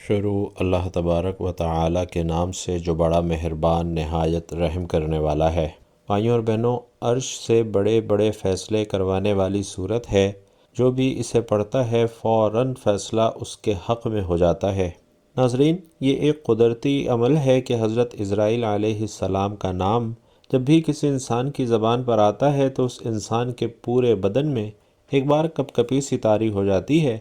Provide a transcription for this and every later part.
شروع اللہ تبارک و تعالی کے نام سے جو بڑا مہربان نہایت رحم کرنے والا ہے۔ بھائیوں اور بہنوں، عرش سے بڑے بڑے فیصلے کروانے والی صورت ہے۔ جو بھی اسے پڑھتا ہے فوراً فیصلہ اس کے حق میں ہو جاتا ہے۔ ناظرین، یہ ایک قدرتی عمل ہے کہ حضرت اسرائیل علیہ السلام کا نام جب بھی کسی انسان کی زبان پر آتا ہے تو اس انسان کے پورے بدن میں ایک بار کپ کپی سی طاری ہو جاتی ہے،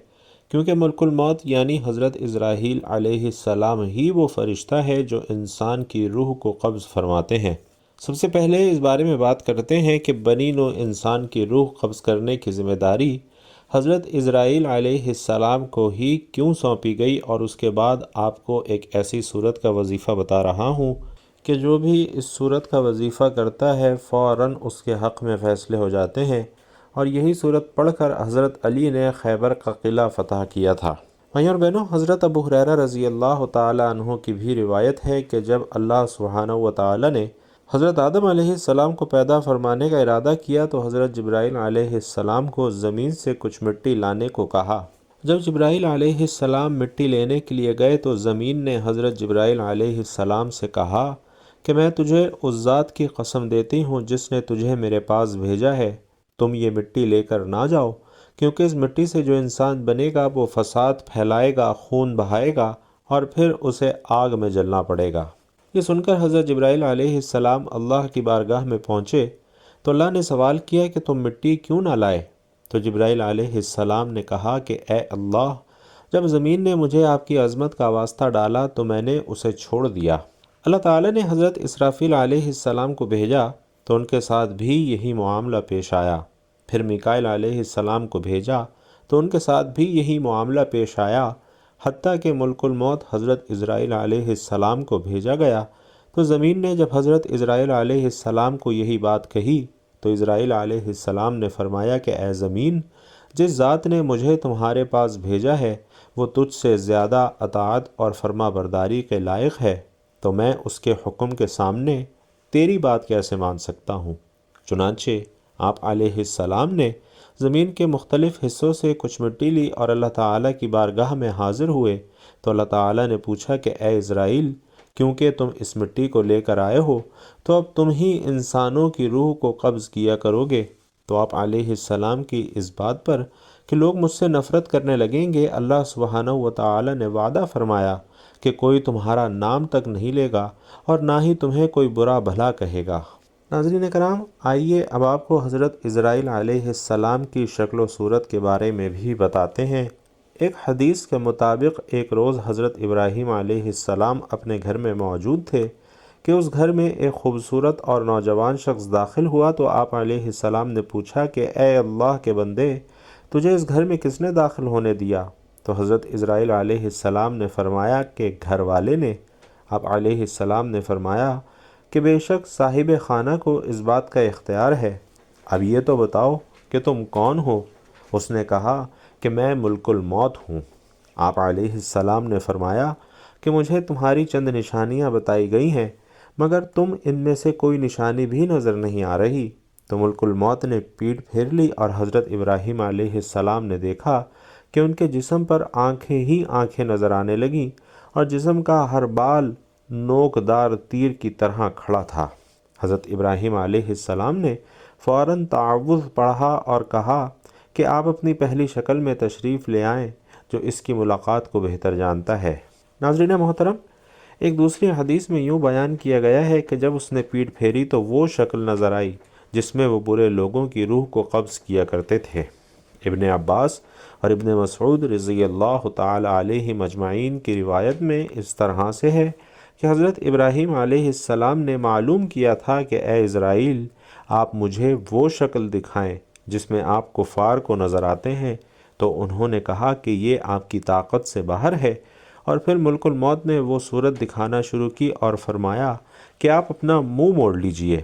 کیونکہ ملک الموت یعنی حضرت اسرائیل علیہ السلام ہی وہ فرشتہ ہے جو انسان کی روح کو قبض فرماتے ہیں۔ سب سے پہلے اس بارے میں بات کرتے ہیں کہ بنی نوع انسان کی روح قبض کرنے کی ذمہ داری حضرت اسرائیل علیہ السلام کو ہی کیوں سونپی گئی، اور اس کے بعد آپ کو ایک ایسی صورت کا وظیفہ بتا رہا ہوں کہ جو بھی اس صورت کا وظیفہ کرتا ہے فوراً اس کے حق میں فیصلے ہو جاتے ہیں، اور یہی صورت پڑھ کر حضرت علی نے خیبر کا قلعہ فتح کیا تھا۔ بھائیوں اور بہنوں، حضرت ابو ہریرہ رضی اللہ تعالی عنہ کی بھی روایت ہے کہ جب اللہ سبحانہ و تعالی نے حضرت آدم علیہ السلام کو پیدا فرمانے کا ارادہ کیا تو حضرت جبرائیل علیہ السلام کو زمین سے کچھ مٹی لانے کو کہا۔ جب جبرائیل علیہ السلام مٹی لینے کے لیے گئے تو زمین نے حضرت جبرائیل علیہ السلام سے کہا کہ میں تجھے اس ذات کی قسم دیتی ہوں جس نے تجھے میرے پاس بھیجا ہے، تم یہ مٹی لے کر نہ جاؤ، کیونکہ اس مٹی سے جو انسان بنے گا وہ فساد پھیلائے گا، خون بہائے گا، اور پھر اسے آگ میں جلنا پڑے گا۔ یہ سن کر حضرت جبرائیل علیہ السلام اللہ کی بارگاہ میں پہنچے تو اللہ نے سوال کیا کہ تم مٹی کیوں نہ لائے؟ تو جبرائیل علیہ السلام نے کہا کہ اے اللہ، جب زمین نے مجھے آپ کی عظمت کا واسطہ ڈالا تو میں نے اسے چھوڑ دیا۔ اللہ تعالی نے حضرت اسرافیل علیہ السلام کو بھیجا تو ان کے ساتھ بھی یہی معاملہ پیش آیا۔ پھر میکائیل علیہ السلام کو بھیجا تو ان کے ساتھ بھی یہی معاملہ پیش آیا، حتیٰ کہ ملک الموت حضرت اسرائیل علیہ السلام کو بھیجا گیا تو زمین نے جب حضرت اسرائیل علیہ السلام کو یہی بات کہی تو اسرائیل علیہ السلام نے فرمایا کہ اے زمین، جس ذات نے مجھے تمہارے پاس بھیجا ہے وہ تجھ سے زیادہ اطاعت اور فرما برداری کے لائق ہے، تو میں اس کے حکم کے سامنے تیری بات کیسے مان سکتا ہوں؟ چنانچہ آپ علیہ السلام نے زمین کے مختلف حصوں سے کچھ مٹی لی اور اللہ تعالیٰ کی بارگاہ میں حاضر ہوئے تو اللہ تعالیٰ نے پوچھا کہ اے اسرائیل، کیونکہ تم اس مٹی کو لے کر آئے ہو تو اب تم ہی انسانوں کی روح کو قبض کیا کرو گے؟ تو آپ علیہ السلام کی اس بات پر کہ لوگ مجھ سے نفرت کرنے لگیں گے، اللہ سبحانہ و تعالی نے وعدہ فرمایا کہ کوئی تمہارا نام تک نہیں لے گا اور نہ ہی تمہیں کوئی برا بھلا کہے گا۔ ناظرین کرام، آئیے اب آپ کو حضرت اسرائیل علیہ السلام کی شکل و صورت کے بارے میں بھی بتاتے ہیں۔ ایک حدیث کے مطابق ایک روز حضرت ابراہیم علیہ السلام اپنے گھر میں موجود تھے کہ اس گھر میں ایک خوبصورت اور نوجوان شخص داخل ہوا تو آپ علیہ السلام نے پوچھا کہ اے اللہ کے بندے، تجھے اس گھر میں کس نے داخل ہونے دیا؟ تو حضرت اسرائیل علیہ السلام نے فرمایا کہ گھر والے نے۔ آپ علیہ السلام نے فرمایا کہ بے شک صاحب خانہ کو اس بات کا اختیار ہے، اب یہ تو بتاؤ کہ تم کون ہو؟ اس نے کہا کہ میں ملک الموت ہوں۔ آپ علیہ السلام نے فرمایا کہ مجھے تمہاری چند نشانیاں بتائی گئی ہیں، مگر تم ان میں سے کوئی نشانی بھی نظر نہیں آ رہی۔ تو ملک الموت نے پیٹھ پھیر لی اور حضرت ابراہیم علیہ السلام نے دیکھا کہ ان کے جسم پر آنکھیں ہی آنکھیں نظر آنے لگیں اور جسم کا ہر بال نوک دار تیر کی طرح کھڑا تھا۔ حضرت ابراہیم علیہ السلام نے فوراً تعوذ پڑھا اور کہا کہ آپ اپنی پہلی شکل میں تشریف لے آئیں، جو اس کی ملاقات کو بہتر جانتا ہے۔ ناظرین محترم، ایک دوسری حدیث میں یوں بیان کیا گیا ہے کہ جب اس نے پیٹھ پھیری تو وہ شکل نظر آئی جس میں وہ برے لوگوں کی روح کو قبض کیا کرتے تھے۔ ابن عباس اور ابن مسعود رضی اللہ تعالی علیہ مجمعین کی روایت میں اس طرح سے ہے کہ حضرت ابراہیم علیہ السلام نے معلوم کیا تھا کہ اے اسرائیل، آپ مجھے وہ شکل دکھائیں جس میں آپ کفار کو نظر آتے ہیں، تو انہوں نے کہا کہ یہ آپ کی طاقت سے باہر ہے، اور پھر ملک الموت نے وہ صورت دکھانا شروع کی اور فرمایا کہ آپ اپنا منہ موڑ لیجئے۔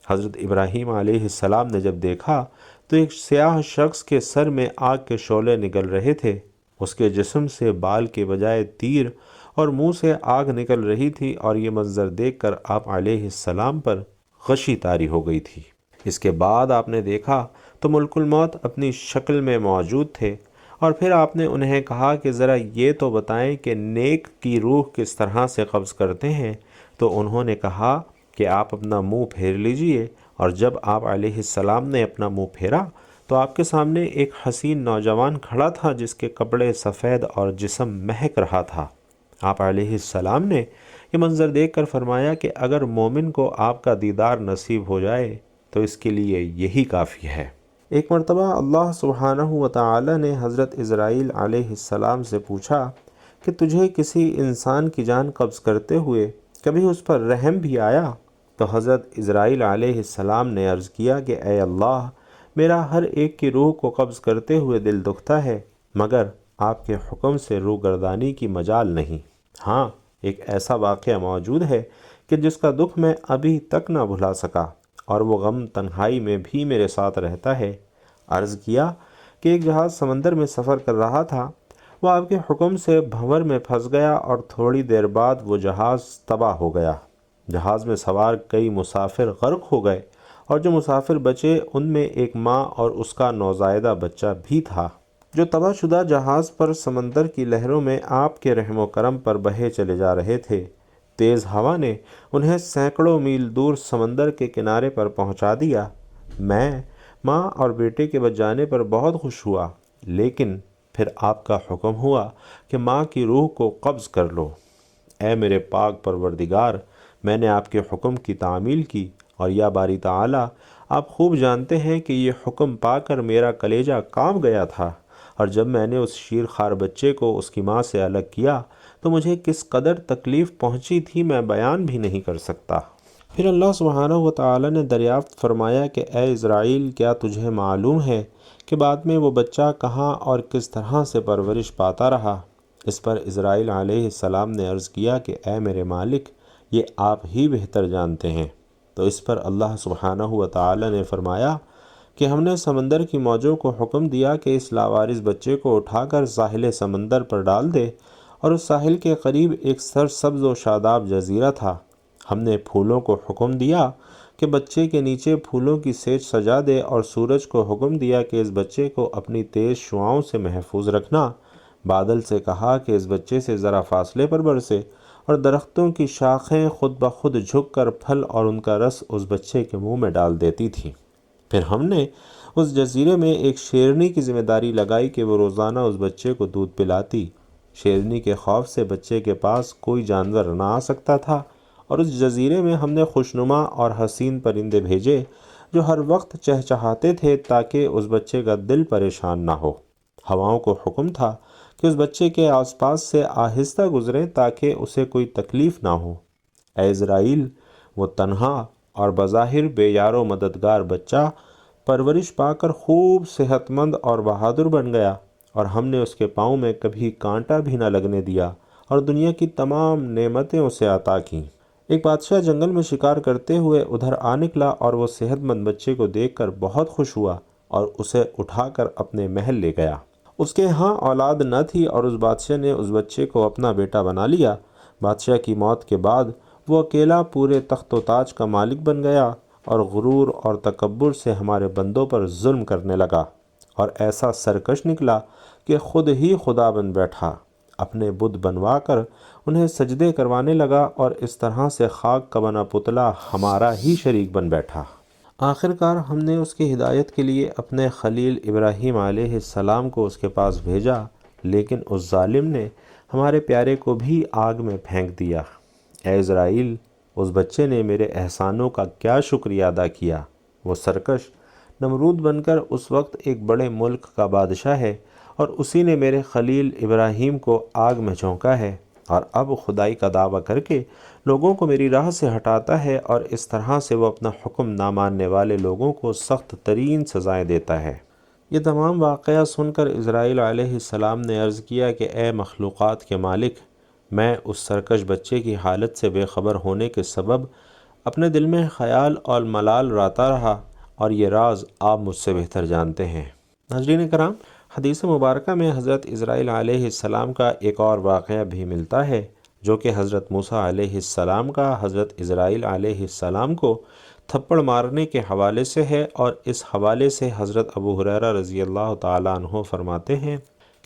حضرت ابراہیم علیہ السلام نے جب دیکھا تو ایک سیاہ شخص کے سر میں آگ کے شعلے نکل رہے تھے، اس کے جسم سے بال کے بجائے تیر اور منہ سے آگ نکل رہی تھی، اور یہ منظر دیکھ کر آپ علیہ السلام پر غشی طاری ہو گئی تھی۔ اس کے بعد آپ نے دیکھا تو ملک الموت اپنی شکل میں موجود تھے اور پھر آپ نے انہیں کہا کہ ذرا یہ تو بتائیں کہ نیک کی روح کس طرح سے قبض کرتے ہیں؟ تو انہوں نے کہا کہ آپ اپنا منہ پھیر لیجئے، اور جب آپ علیہ السلام نے اپنا منہ پھیرا تو آپ کے سامنے ایک حسین نوجوان کھڑا تھا جس کے کپڑے سفید اور جسم مہک رہا تھا۔ آپ علیہ السلام نے یہ منظر دیکھ کر فرمایا کہ اگر مومن کو آپ کا دیدار نصیب ہو جائے تو اس کے لیے یہی کافی ہے۔ ایک مرتبہ اللہ سبحانہ و تعالی نے حضرت عزرائیل علیہ السلام سے پوچھا کہ تجھے کسی انسان کی جان قبض کرتے ہوئے کبھی اس پر رحم بھی آیا؟ تو حضرت عزرائیل علیہ السلام نے عرض کیا کہ اے اللہ، میرا ہر ایک کی روح کو قبض کرتے ہوئے دل دکھتا ہے، مگر آپ کے حکم سے روح گردانی کی مجال نہیں۔ ہاں، ایک ایسا واقعہ موجود ہے کہ جس کا دکھ میں ابھی تک نہ بھلا سکا، اور وہ غم تنہائی میں بھی میرے ساتھ رہتا ہے۔ عرض کیا کہ ایک جہاز سمندر میں سفر کر رہا تھا، وہ آپ کے حکم سے بھنور میں پھنس گیا اور تھوڑی دیر بعد وہ جہاز تباہ ہو گیا۔ جہاز میں سوار کئی مسافر غرق ہو گئے، اور جو مسافر بچے ان میں ایک ماں اور اس کا نوزائیدہ بچہ بھی تھا، جو تباہ شدہ جہاز پر سمندر کی لہروں میں آپ کے رحم و کرم پر بہے چلے جا رہے تھے۔ تیز ہوا نے انہیں سینکڑوں میل دور سمندر کے کنارے پر پہنچا دیا۔ میں ماں اور بیٹے کے بچ جانے پر بہت خوش ہوا، لیکن پھر آپ کا حکم ہوا کہ ماں کی روح کو قبض کر لو۔ اے میرے پاک پروردگار، میں نے آپ کے حکم کی تعمیل کی، اور یا باری تعالی، آپ خوب جانتے ہیں کہ یہ حکم پا کر میرا کلیجہ کانپ گیا تھا، اور جب میں نے اس شیر خوار بچے کو اس کی ماں سے الگ کیا تو مجھے کس قدر تکلیف پہنچی تھی میں بیان بھی نہیں کر سکتا۔ پھر اللہ سبحانہ و تعالی نے دریافت فرمایا کہ اے اسرائیل، کیا تجھے معلوم ہے کہ بعد میں وہ بچہ کہاں اور کس طرح سے پرورش پاتا رہا؟ اس پر اسرائیل علیہ السلام نے عرض کیا کہ اے میرے مالک، یہ آپ ہی بہتر جانتے ہیں۔ تو اس پر اللہ سبحانہ و تعالی نے فرمایا کہ ہم نے سمندر کی موجوں کو حکم دیا کہ اس لاوارث بچے کو اٹھا کر ساحل سمندر پر ڈال دے، اور اس ساحل کے قریب ایک سرسبز و شاداب جزیرہ تھا۔ ہم نے پھولوں کو حکم دیا کہ بچے کے نیچے پھولوں کی سیج سجا دے، اور سورج کو حکم دیا کہ اس بچے کو اپنی تیز شعاؤں سے محفوظ رکھنا۔ بادل سے کہا کہ اس بچے سے ذرا فاصلے پر برسے، اور درختوں کی شاخیں خود بخود جھک کر پھل اور ان کا رس اس بچے کے منہ میں ڈال دیتی تھیں۔ پھر ہم نے اس جزیرے میں ایک شیرنی کی ذمہ داری لگائی کہ وہ روزانہ اس بچے کو دودھ پلاتی۔ شیرنی کے خوف سے بچے کے پاس کوئی جانور نہ آ سکتا تھا، اور اس جزیرے میں ہم نے خوشنما اور حسین پرندے بھیجے جو ہر وقت چہچہاتے تھے تاکہ اس بچے کا دل پریشان نہ ہو۔ ہواؤں کو حکم تھا کہ اس بچے کے آس پاس سے آہستہ گزریں تاکہ اسے کوئی تکلیف نہ ہو۔ اے اسرائیل، وہ تنہا اور بظاہر بے یار و مددگار بچہ پرورش پا کر خوب صحت مند اور بہادر بن گیا، اور ہم نے اس کے پاؤں میں کبھی کانٹا بھی نہ لگنے دیا، اور دنیا کی تمام نعمتیں اسے عطا کیں۔ ایک بادشاہ جنگل میں شکار کرتے ہوئے ادھر آ نکلا، اور وہ صحت مند بچے کو دیکھ کر بہت خوش ہوا اور اسے اٹھا کر اپنے محل لے گیا۔ اس کے ہاں اولاد نہ تھی، اور اس بادشاہ نے اس بچے کو اپنا بیٹا بنا لیا۔ بادشاہ کی موت کے بعد وہ اکیلا پورے تخت و تاج کا مالک بن گیا، اور غرور اور تکبر سے ہمارے بندوں پر ظلم کرنے لگا، اور ایسا سرکش نکلا کہ خود ہی خدا بن بیٹھا۔ اپنے بت بنوا کر انہیں سجدے کروانے لگا، اور اس طرح سے خاک کا بنا پتلا ہمارا ہی شریک بن بیٹھا۔ آخر کار ہم نے اس کی ہدایت کے لیے اپنے خلیل ابراہیم علیہ السلام کو اس کے پاس بھیجا، لیکن اس ظالم نے ہمارے پیارے کو بھی آگ میں پھینک دیا۔ اے اسرائیل، اس بچے نے میرے احسانوں کا کیا شکریہ ادا کیا؟ وہ سرکش نمرود بن کر اس وقت ایک بڑے ملک کا بادشاہ ہے، اور اسی نے میرے خلیل ابراہیم کو آگ میں جھونکا ہے، اور اب خدائی کا دعویٰ کر کے لوگوں کو میری راہ سے ہٹاتا ہے، اور اس طرح سے وہ اپنا حکم نہ ماننے والے لوگوں کو سخت ترین سزائیں دیتا ہے۔ یہ تمام واقعہ سن کر اسرائیل علیہ السلام نے عرض کیا کہ اے مخلوقات کے مالک، میں اس سرکش بچے کی حالت سے بے خبر ہونے کے سبب اپنے دل میں خیال اور ملال راتا رہا، اور یہ راز آپ مجھ سے بہتر جانتے ہیں۔ ناظرین کرام، حدیث مبارکہ میں حضرت اسرائیل علیہ السلام کا ایک اور واقعہ بھی ملتا ہے، جو کہ حضرت موسیٰ علیہ السلام کا حضرت اسرائیل علیہ السلام کو تھپڑ مارنے کے حوالے سے ہے، اور اس حوالے سے حضرت ابو ہریرہ رضی اللہ تعالیٰ عنہ فرماتے ہیں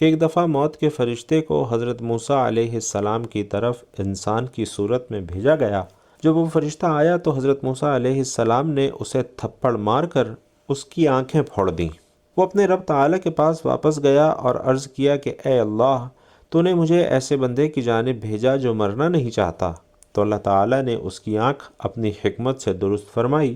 کہ ایک دفعہ موت کے فرشتے کو حضرت موسیٰ علیہ السلام کی طرف انسان کی صورت میں بھیجا گیا۔ جب وہ فرشتہ آیا تو حضرت موسیٰ علیہ السلام نے اسے تھپڑ مار کر اس کی آنکھیں پھوڑ دیں۔ وہ اپنے رب تعالیٰ کے پاس واپس گیا اور عرض کیا کہ اے اللہ، تو نے مجھے ایسے بندے کی جانب بھیجا جو مرنا نہیں چاہتا۔ تو اللہ تعالیٰ نے اس کی آنکھ اپنی حکمت سے درست فرمائی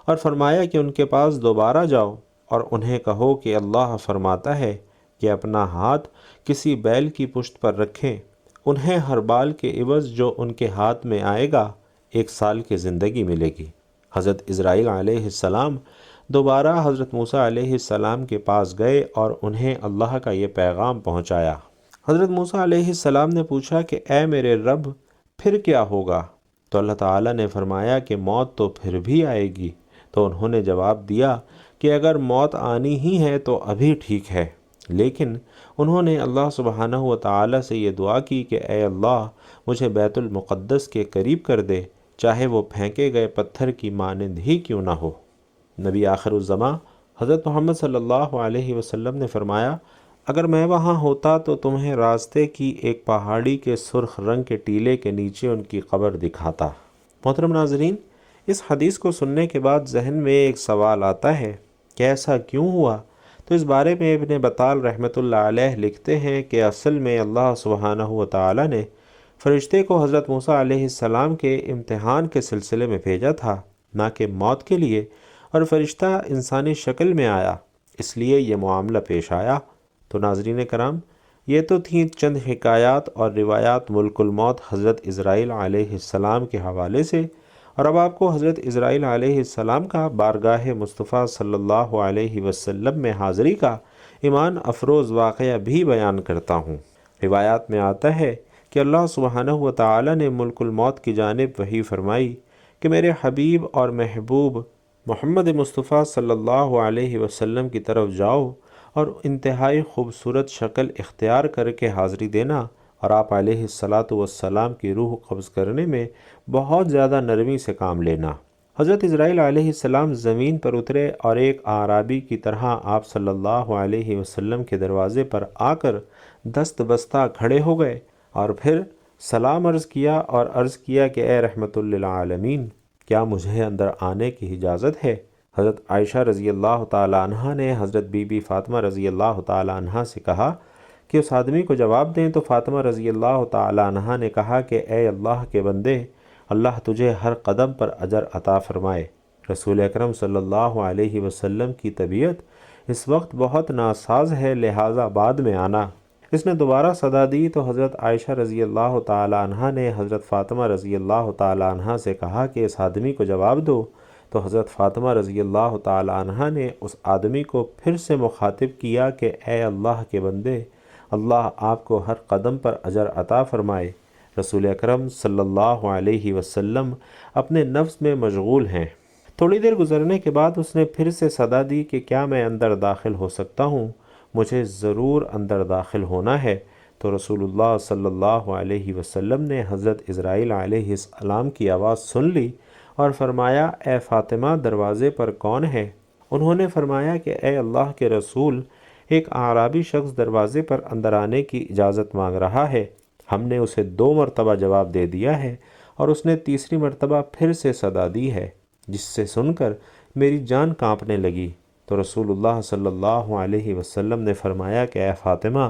اور فرمایا کہ ان کے پاس دوبارہ جاؤ اور انہیں کہو کہ اللہ فرماتا ہے کہ اپنا ہاتھ کسی بیل کی پشت پر رکھیں، انہیں ہر بال کے عوض جو ان کے ہاتھ میں آئے گا 1 سال کی زندگی ملے گی۔ حضرت اسرائیل علیہ السلام دوبارہ حضرت موسیٰ علیہ السلام کے پاس گئے اور انہیں اللہ کا یہ پیغام پہنچایا۔ حضرت موسیٰ علیہ السلام نے پوچھا کہ اے میرے رب، پھر کیا ہوگا؟ تو اللہ تعالیٰ نے فرمایا کہ موت تو پھر بھی آئے گی۔ تو انہوں نے جواب دیا کہ اگر موت آنی ہی ہے تو ابھی ٹھیک ہے، لیکن انہوں نے اللہ سبحانہ و تعالیٰ سے یہ دعا کی کہ اے اللہ، مجھے بیت المقدس کے قریب کر دے، چاہے وہ پھینکے گئے پتھر کی مانند ہی کیوں نہ ہو۔ نبی آخر الزماں حضرت محمد صلی اللہ علیہ وسلم نے فرمایا، اگر میں وہاں ہوتا تو تمہیں راستے کی ایک پہاڑی کے سرخ رنگ کے ٹیلے کے نیچے ان کی قبر دکھاتا۔ محترم ناظرین، اس حدیث کو سننے کے بعد ذہن میں ایک سوال آتا ہے کہ ایسا کیوں ہوا؟ تو اس بارے میں ابن بطال رحمۃ اللہ علیہ لکھتے ہیں کہ اصل میں اللہ سبحانہ و تعالیٰ نے فرشتے کو حضرت موسیٰ علیہ السلام کے امتحان کے سلسلے میں بھیجا تھا، نہ کہ موت کے لیے، اور فرشتہ انسانی شکل میں آیا، اس لیے یہ معاملہ پیش آیا۔ تو ناظرین کرام، یہ تو تھیں چند حکایات اور روایات ملک الموت حضرت اسرائیل علیہ السلام کے حوالے سے، اور اب آپ کو حضرت اسرائیل علیہ السلام کا بارگاہ مصطفیٰ صلی اللہ علیہ وسلم میں حاضری کا ایمان افروز واقعہ بھی بیان کرتا ہوں۔ روایات میں آتا ہے کہ اللہ سبحانہ و تعالیٰ نے ملک الموت کی جانب وحی فرمائی کہ میرے حبیب اور محبوب محمد مصطفیٰ صلی اللہ علیہ وسلم کی طرف جاؤ اور انتہائی خوبصورت شکل اختیار کر کے حاضری دینا، اور آپ علیہ السلام کی روح قبض کرنے میں بہت زیادہ نرمی سے کام لینا۔ حضرت اسرائیل علیہ السلام زمین پر اترے اور ایک اعرابی کی طرح آپ صلی اللہ علیہ وسلم کے دروازے پر آ کر دست بستہ کھڑے ہو گئے اور پھر سلام عرض کیا اور عرض کیا کہ اے رحمت للعالمین، کیا مجھے اندر آنے کی اجازت ہے؟ حضرت عائشہ رضی اللہ تعالیٰ عنہ نے حضرت بی بی فاطمہ رضی اللہ تعالیٰ عنہ سے کہا کہ اس آدمی کو جواب دیں، تو فاطمہ رضی اللہ تعالیٰ عنہ نے کہا کہ اے اللہ کے بندے، اللہ تجھے ہر قدم پر اجر عطا فرمائے۔ رسول اکرم صلی اللہ علیہ وسلم کی طبیعت اس وقت بہت ناساز ہے، لہٰذا بعد میں آنا۔ اس نے دوبارہ صدا دی تو حضرت عائشہ رضی اللہ تعالیٰ عنہ نے حضرت فاطمہ رضی اللہ تعالیٰ عنہ سے کہا کہ اس آدمی کو جواب دو، تو حضرت فاطمہ رضی اللہ تعالیٰ عنہ نے اس آدمی کو پھر سے مخاطب کیا کہ اے اللہ کے بندے، اللہ آپ کو ہر قدم پر اجر عطا فرمائے۔ رسول اکرم صلی اللہ علیہ وسلم اپنے نفس میں مشغول ہیں۔ تھوڑی دیر گزرنے کے بعد اس نے پھر سے صدا دی کہ کیا میں اندر داخل ہو سکتا ہوں؟ مجھے ضرور اندر داخل ہونا ہے۔ تو رسول اللہ صلی اللہ علیہ وسلم نے حضرت اسرائیل علیہ السلام کی آواز سن لی اور فرمایا، اے فاطمہ، دروازے پر کون ہے؟ انہوں نے فرمایا کہ اے اللہ کے رسول، ایک اعرابی شخص دروازے پر اندر آنے کی اجازت مانگ رہا ہے۔ ہم نے اسے 2 مرتبہ جواب دے دیا ہے اور اس نے تیسری مرتبہ پھر سے صدا دی ہے، جس سے سن کر میری جان کانپنے لگی۔ تو رسول اللہ صلی اللہ علیہ وسلم نے فرمایا کہ اے فاطمہ،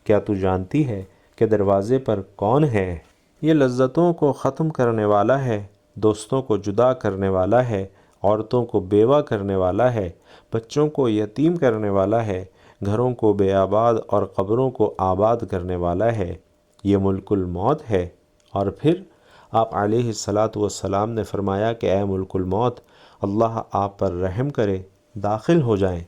کیا تو جانتی ہے کہ دروازے پر کون ہے؟ یہ لذتوں کو ختم کرنے والا ہے، دوستوں کو جدا کرنے والا ہے، عورتوں کو بیوہ کرنے والا ہے، بچوں کو یتیم کرنے والا ہے، گھروں کو بے آباد اور قبروں کو آباد کرنے والا ہے۔ یہ ملک الموت ہے۔ اور پھر آپ علیہ السلام نے فرمایا کہ اے ملک الموت، اللہ آپ پر رحم کرے، داخل ہو جائیں۔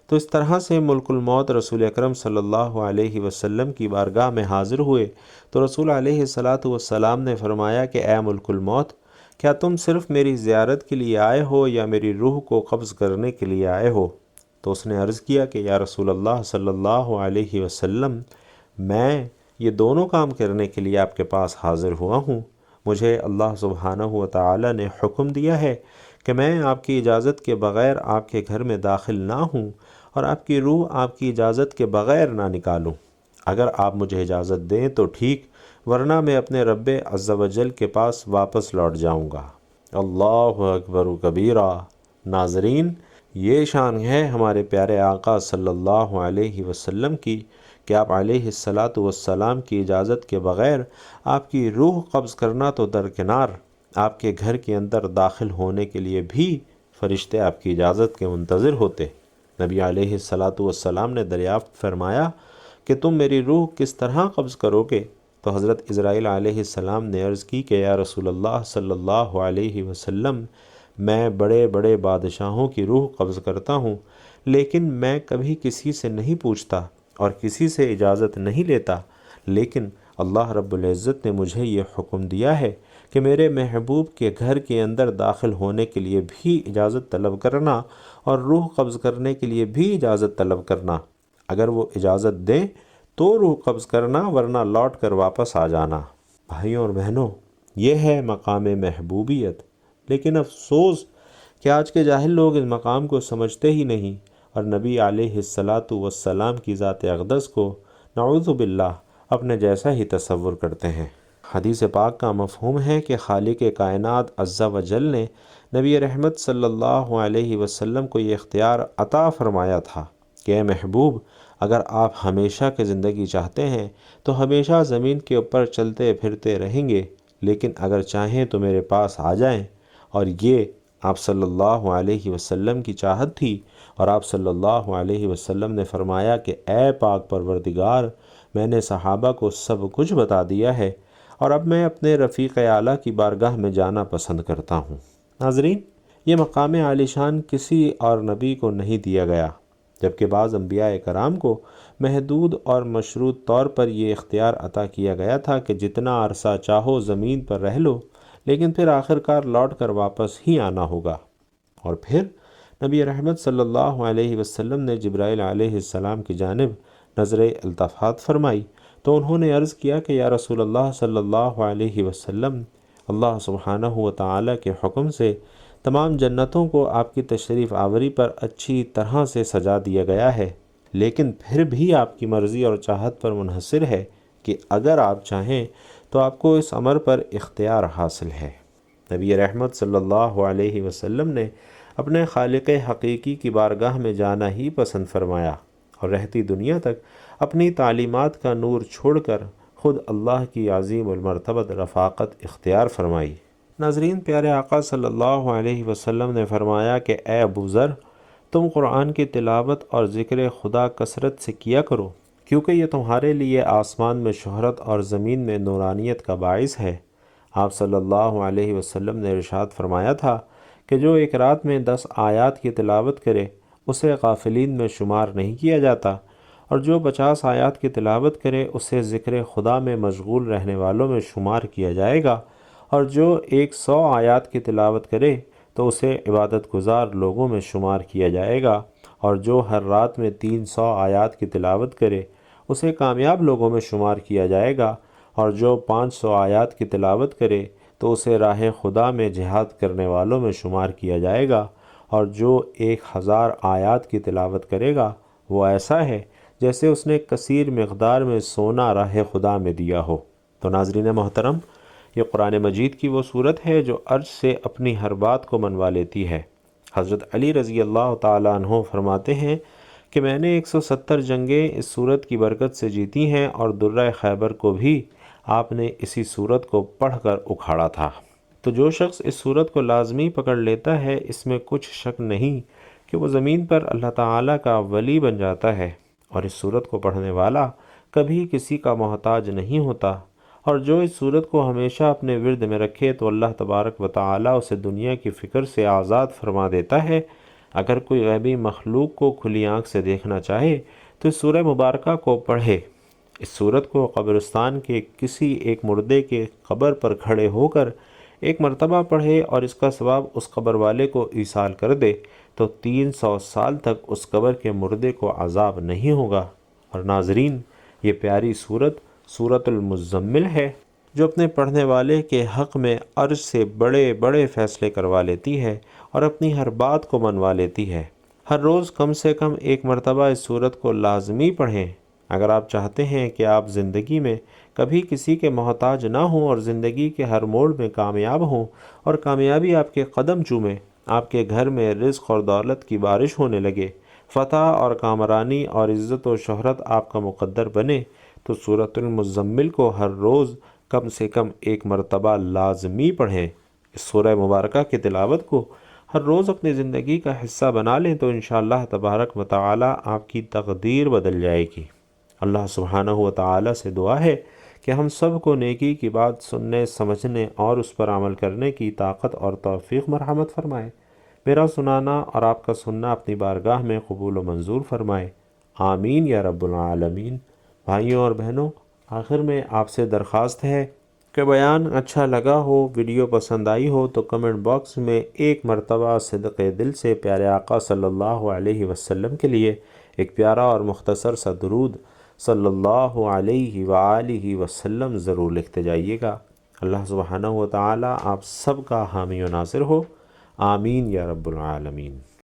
تو اس طرح سے ملک الموت رسول اکرم صلی اللہ علیہ وسلم کی بارگاہ میں حاضر ہوئے تو رسول علیہ السلام نے فرمایا کہ اے ملک الموت، کیا تم صرف میری زیارت کے لیے آئے ہو یا میری روح کو قبض کرنے کے لیے آئے ہو؟ تو اس نے عرض کیا کہ یا رسول اللہ صلی اللہ علیہ وسلم، میں یہ دونوں کام کرنے کے لیے آپ کے پاس حاضر ہوا ہوں۔ مجھے اللہ سبحانہ و تعالی نے حکم دیا ہے کہ میں آپ کی اجازت کے بغیر آپ کے گھر میں داخل نہ ہوں اور آپ کی روح آپ کی اجازت کے بغیر نہ نکالوں۔ اگر آپ مجھے اجازت دیں تو ٹھیک، ورنہ میں اپنے رب عز و جل کے پاس واپس لوٹ جاؤں گا۔ اللہ اکبر و کبیرہ۔ ناظرین، یہ شان ہے ہمارے پیارے آقا صلی اللہ علیہ وسلم کی کہ آپ علیہ الصلاۃ والسلام کی اجازت کے بغیر آپ کی روح قبض کرنا تو درکنار، آپ کے گھر کے اندر داخل ہونے کے لیے بھی فرشتے آپ کی اجازت کے منتظر ہوتے۔ نبی علیہ الصلاۃ والسلام نے دریافت فرمایا کہ تم میری روح کس طرح قبض کرو گے؟ تو حضرت اسرائیل علیہ السلام نے عرض کی کہ یا رسول اللہ صلی اللہ علیہ وسلم، میں بڑے بڑے بادشاہوں کی روح قبض کرتا ہوں، لیکن میں کبھی کسی سے نہیں پوچھتا اور کسی سے اجازت نہیں لیتا، لیکن اللہ رب العزت نے مجھے یہ حکم دیا ہے کہ میرے محبوب کے گھر کے اندر داخل ہونے کے لیے بھی اجازت طلب کرنا اور روح قبض کرنے کے لیے بھی اجازت طلب کرنا۔ اگر وہ اجازت دیں تو روح قبض کرنا، ورنہ لوٹ کر واپس آ جانا۔ بھائیوں اور بہنوں، یہ ہے مقام محبوبیت، لیکن افسوس کہ آج کے جاہل لوگ اس مقام کو سمجھتے ہی نہیں اور نبی علیہ الصلاۃ والسلام کی ذات اقدس کو نعوذ باللہ اپنے جیسا ہی تصور کرتے ہیں۔ حدیث پاک کا مفہوم ہے کہ خالق کائنات عز و جل نے نبی رحمت صلی اللہ علیہ وسلم کو یہ اختیار عطا فرمایا تھا کہ اے محبوب، اگر آپ ہمیشہ کی زندگی چاہتے ہیں تو ہمیشہ زمین کے اوپر چلتے پھرتے رہیں گے، لیکن اگر چاہیں تو میرے پاس آ جائیں۔ اور یہ آپ صلی اللہ علیہ وسلم کی چاہت تھی، اور آپ صلی اللہ علیہ وسلم نے فرمایا کہ اے پاک پروردگار، میں نے صحابہ کو سب کچھ بتا دیا ہے اور اب میں اپنے رفیق اعلیٰ کی بارگاہ میں جانا پسند کرتا ہوں۔ ناظرین، یہ مقام عالیشان کسی اور نبی کو نہیں دیا گیا، جبکہ بعض انبیاء کرام کو محدود اور مشروط طور پر یہ اختیار عطا کیا گیا تھا کہ جتنا عرصہ چاہو زمین پر رہ لو، لیکن پھر آخرکار لوٹ کر واپس ہی آنا ہوگا۔ اور پھر نبی رحمت صلی اللہ علیہ وسلم نے جبرائیل علیہ السلام کی جانب نظر التفات فرمائی تو انہوں نے عرض کیا کہ یا رسول اللہ صلی اللہ علیہ وسلم، اللہ سبحانہ و تعالیٰ کے حکم سے تمام جنتوں کو آپ کی تشریف آوری پر اچھی طرح سے سجا دیا گیا ہے، لیکن پھر بھی آپ کی مرضی اور چاہت پر منحصر ہے کہ اگر آپ چاہیں تو آپ کو اس امر پر اختیار حاصل ہے۔ نبی رحمت صلی اللہ علیہ وسلم نے اپنے خالق حقیقی کی بارگاہ میں جانا ہی پسند فرمایا اور رہتی دنیا تک اپنی تعلیمات کا نور چھوڑ کر خود اللہ کی عظیم المرتبت رفاقت اختیار فرمائی۔ ناظرین، پیارے آقا صلی اللہ علیہ وسلم نے فرمایا کہ اے ابو ذر، تم قرآن کی تلاوت اور ذکر خدا کثرت سے کیا کرو، کیونکہ یہ تمہارے لیے آسمان میں شہرت اور زمین میں نورانیت کا باعث ہے۔ آپ صلی اللہ علیہ وسلم نے ارشاد فرمایا تھا کہ جو ایک رات میں 10 آیات کی تلاوت کرے اسے غافلین میں شمار نہیں کیا جاتا، اور جو 50 آیات کی تلاوت کرے اسے ذکر خدا میں مشغول رہنے والوں میں شمار کیا جائے گا، اور جو 100 آیات کی تلاوت کرے تو اسے عبادت گزار لوگوں میں شمار کیا جائے گا، اور جو ہر رات میں 300 آیات کی تلاوت کرے اسے کامیاب لوگوں میں شمار کیا جائے گا، اور جو 500 آیات کی تلاوت کرے تو اسے راہ خدا میں جہاد کرنے والوں میں شمار کیا جائے گا، اور جو 1000 آیات کی تلاوت کرے گا وہ ایسا ہے جیسے اس نے کثیر مقدار میں سونا راہ خدا میں دیا ہو۔ تو ناظرین محترم، یہ قرآن مجید کی وہ صورت ہے جو عرش سے اپنی ہر بات کو منوا لیتی ہے۔ حضرت علی رضی اللہ تعالیٰ عنہ فرماتے ہیں کہ میں نے 170 جنگیں اس صورت کی برکت سے جیتی ہیں، اور درہ خیبر کو بھی آپ نے اسی صورت کو پڑھ کر اکھاڑا تھا۔ تو جو شخص اس صورت کو لازمی پکڑ لیتا ہے، اس میں کچھ شک نہیں کہ وہ زمین پر اللہ تعالیٰ کا ولی بن جاتا ہے، اور اس صورت کو پڑھنے والا کبھی کسی کا محتاج نہیں ہوتا، اور جو اس صورت کو ہمیشہ اپنے ورد میں رکھے تو اللہ تبارک و تعالیٰ اسے دنیا کی فکر سے آزاد فرما دیتا ہے۔ اگر کوئی غیبی مخلوق کو کھلی آنکھ سے دیکھنا چاہے تو اس سورہ مبارکہ کو پڑھے۔ اس سورت کو قبرستان کے کسی ایک مردے کے قبر پر کھڑے ہو کر ایک مرتبہ پڑھے اور اس کا ثواب اس قبر والے کو ایصال کر دے تو 300 سال تک اس قبر کے مردے کو عذاب نہیں ہوگا۔ اور ناظرین، یہ پیاری سورت المزمل ہے جو اپنے پڑھنے والے کے حق میں عرش سے بڑے بڑے فیصلے کروا لیتی ہے اور اپنی ہر بات کو منوا لیتی ہے۔ ہر روز کم سے کم ایک مرتبہ اس سورت کو لازمی پڑھیں، اگر آپ چاہتے ہیں کہ آپ زندگی میں کبھی کسی کے محتاج نہ ہوں اور زندگی کے ہر موڑ میں کامیاب ہوں اور کامیابی آپ کے قدم چومے، آپ کے گھر میں رزق اور دولت کی بارش ہونے لگے، فتح اور کامرانی اور عزت و شہرت آپ کا مقدر بنے، تو سورۃ المزمل کو ہر روز کم سے کم ایک مرتبہ لازمی پڑھیں۔ اس سورہ مبارکہ کی تلاوت کو ہر روز اپنی زندگی کا حصہ بنا لیں تو انشاءاللہ تبارک و تعالی آپ کی تقدیر بدل جائے گی۔ اللہ سبحانہ و تعالی سے دعا ہے کہ ہم سب کو نیکی کی بات سننے، سمجھنے اور اس پر عمل کرنے کی طاقت اور توفیق مرحمت فرمائے۔ میرا سنانا اور آپ کا سننا اپنی بارگاہ میں قبول و منظور فرمائے، آمین یا رب العالمین۔ بھائیوں اور بہنوں، آخر میں آپ سے درخواست ہے کہ بیان اچھا لگا ہو، ویڈیو پسند آئی ہو تو کمنٹ باکس میں ایک مرتبہ صدق دل سے پیارے آقا صلی اللہ علیہ وسلم کے لیے ایک پیارا اور مختصر سا درود صلی اللہ علیہ وآلہ وسلم ضرور لکھتے جائیے گا۔ اللہ سبحانہ و تعالی آپ سب کا حامی و ناصر ہو، آمین یا رب العالمین۔